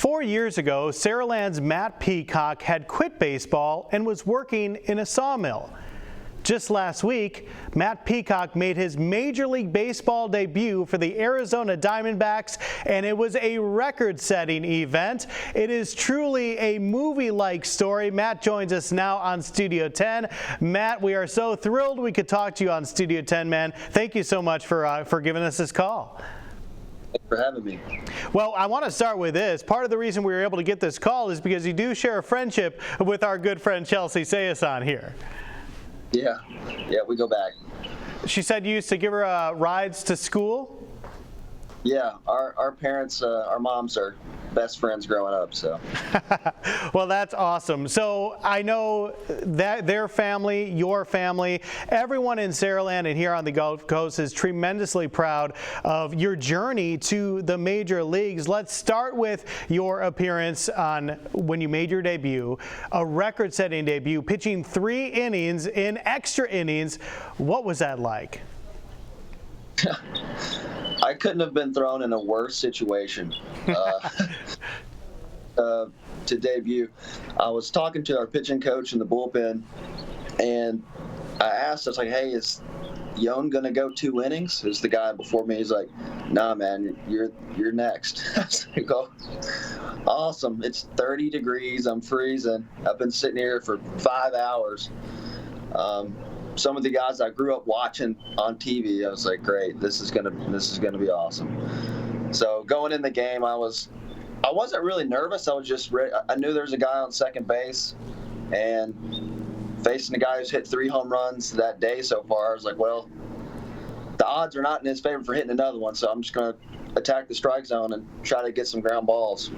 4 years ago, Saraland's Matt Peacock had quit baseball and was working in a sawmill. Just last week, Matt Peacock made his Major League Baseball debut for the Arizona Diamondbacks, and it was a record-setting event. It is truly a movie-like story. Matt joins us now on Studio 10. Matt, we are so thrilled we could talk to you on Studio 10, man. Thank you so much for giving us this call. Thanks for having me. Well, I want to start with this. Part of the reason we were able to get this call is because you do share a friendship with our good friend Chelsea Sayasan here. Yeah, we go back. She said you used to give her rides to school? Yeah, our parents, our moms are best friends growing up, so. Well, that's awesome. So I know that their family, your family, everyone in Saraland and here on the Gulf Coast is tremendously proud of your journey to the major leagues. Let's start with your appearance on when you made your debut, a record-setting debut, pitching 3 innings in extra innings. What was that like? I couldn't have been thrown in a worse situation to debut. I was talking to our pitching coach in the bullpen, and I asked, I was like, hey, is Young going to go 2 innings? Is the guy before me? He's like, nah, man, you're next. I was like, oh, awesome. It's 30 degrees. I'm freezing. I've been sitting here for 5 hours. Some of the guys I grew up watching on TV, I was like, great, this is gonna be awesome. So going in the game, I wasn't really nervous. I was just ready. I knew there was a guy on second base, and facing a guy who's hit 3 home runs that day so far, I was like, well, the odds are not in his favor for hitting another one, so I'm just gonna attack the strike zone and try to get some ground balls.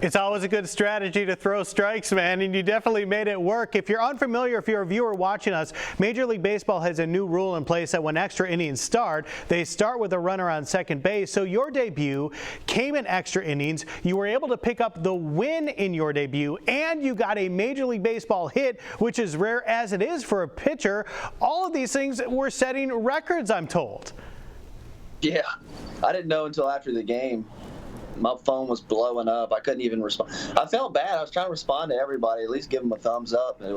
It's always a good strategy to throw strikes, man, and you definitely made it work. If you're unfamiliar, if you're a viewer watching us, Major League Baseball has a new rule in place that when extra innings start, they start with a runner on second base. So your debut came in extra innings. You were able to pick up the win in your debut, and you got a Major League Baseball hit, which is rare as it is for a pitcher. All of these things were setting records, I'm told. Yeah, I didn't know until after the game. My phone was blowing up. I couldn't even respond. I felt bad. I was trying to respond to everybody, at least give them a thumbs up. And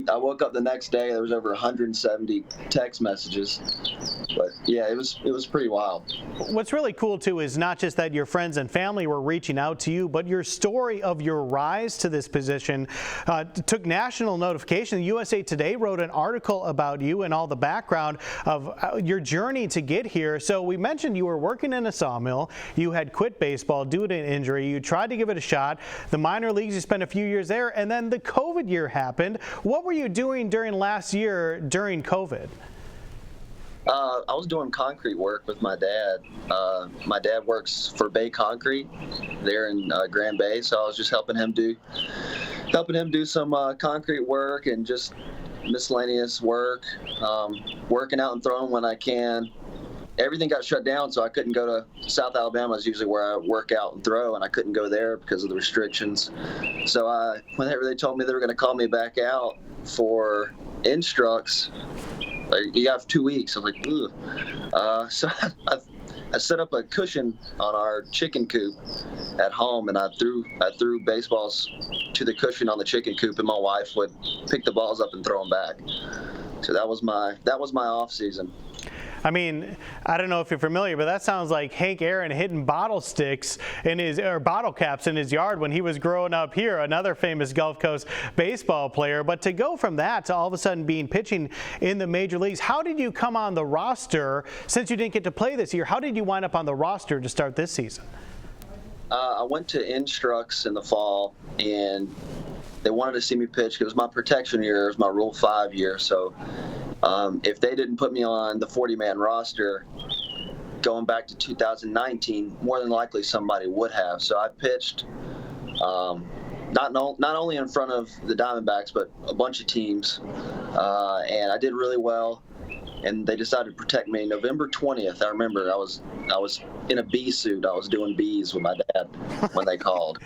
I woke up the next day, there was over 170 text messages. But yeah, it was pretty wild. What's really cool too is not just that your friends and family were reaching out to you, but your story of your rise to this position took national notification. USA Today wrote an article about you and all the background of your journey to get here. So we mentioned you were working in a sawmill, you had quit baseball due to an injury, you tried to give it a shot, the minor leagues, you spent a few years there, and then the COVID year happened. What were you doing during last year during COVID? I was doing concrete work with my dad. My dad works for Bay Concrete there in Grand Bay, so I was just helping him do some concrete work and just miscellaneous work, working out and throwing when I can. Everything got shut down, so I couldn't go to South Alabama. Is usually where I work out and throw, and I couldn't go there because of the restrictions. So whenever they told me they were going to call me back out for instructs, like, you have 2 weeks. I was like, ugh. So I set up a cushion on our chicken coop at home, and I threw baseballs to the cushion on the chicken coop, and my wife would pick the balls up and throw them back. So that was my off season. I mean, I don't know if you're familiar, but that sounds like Hank Aaron hitting bottle caps in his yard when he was growing up here, another famous Gulf Coast baseball player. But to go from that to all of a sudden being pitching in the major leagues, how did you come on the roster since you didn't get to play this year? How did you wind up on the roster to start this season? I went to instructs in the fall, and they wanted to see me pitch. It was my protection year. It was my Rule 5 year. So if they didn't put me on the 40-man roster going back to 2019, more than likely somebody would have. So I pitched not only in front of the Diamondbacks, but a bunch of teams. And I did really well. and they decided to protect me. November 20th, I remember I was in a bee suit. I was doing bees with my dad when they called.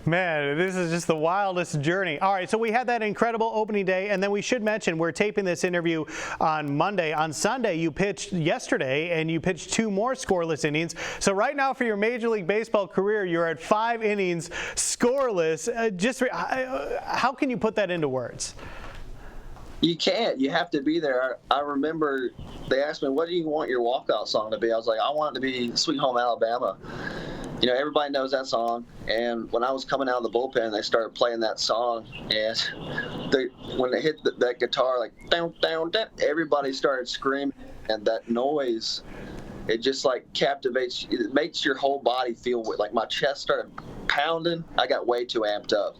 Man, this is just the wildest journey. All right, so we had that incredible opening day, and then we should mention we're taping this interview on Monday. On Sunday, you pitched yesterday, and you pitched 2 more scoreless innings. So right now for your Major League Baseball career, you're at 5 innings scoreless. How can you put that into words? You can't. You have to be there. I remember they asked me, what do you want your walkout song to be? I was like, I want it to be Sweet Home Alabama. You know, everybody knows that song. And when I was coming out of the bullpen, they started playing that song. And when they hit that guitar, like, down, down, down, everybody started screaming. And that noise, it just like captivates, it makes your whole body feel like my chest started pounding. I got way too amped up.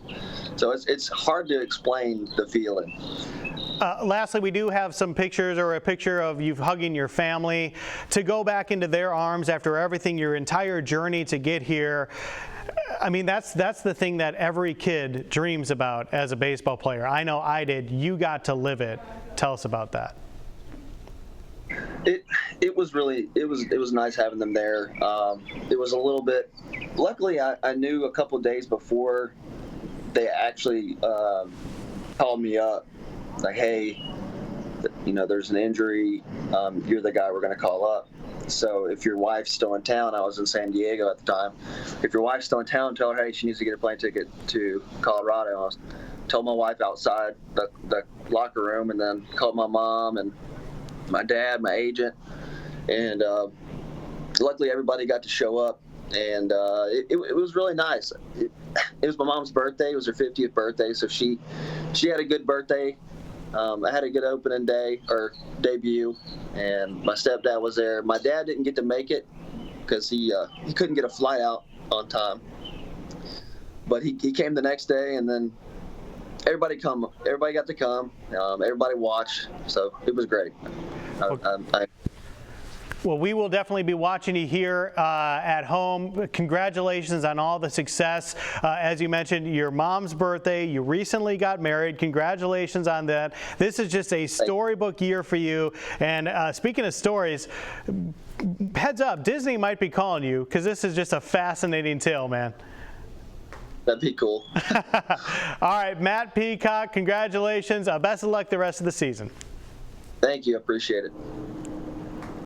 So it's hard to explain the feeling. Lastly, we do have some pictures, or a picture of you hugging your family, to go back into their arms after everything, your entire journey to get here. I mean, that's the thing that every kid dreams about as a baseball player. I know I did. You got to live it. Tell us about that. It was nice having them there. It was a little bit. Luckily, I knew a couple of days before they actually called me up. Like, hey, you know, there's an injury. You're the guy we're going to call up. So if your wife's still in town, I was in San Diego at the time. If your wife's still in town, tell her, hey, she needs to get a plane ticket to Colorado. I told my wife outside the locker room, and then called my mom and my dad, my agent, and luckily everybody got to show up, and it was really nice. It was my mom's birthday. It was her 50th birthday, so she had a good birthday. I had a good opening day, or debut, and my stepdad was there. My dad didn't get to make it because he couldn't get a flight out on time, but he came the next day, and then everybody got to come. Everybody watched, so it was great. Well, we will definitely be watching you here at home. Congratulations on all the success. As you mentioned, your mom's birthday, you recently got married. Congratulations on that. This is just a storybook year for you. And speaking of stories, heads up, Disney might be calling you, because this is just a fascinating tale, man. That'd be cool. All right, Matt Peacock, congratulations. Best of luck the rest of the season. Thank you. Appreciate it.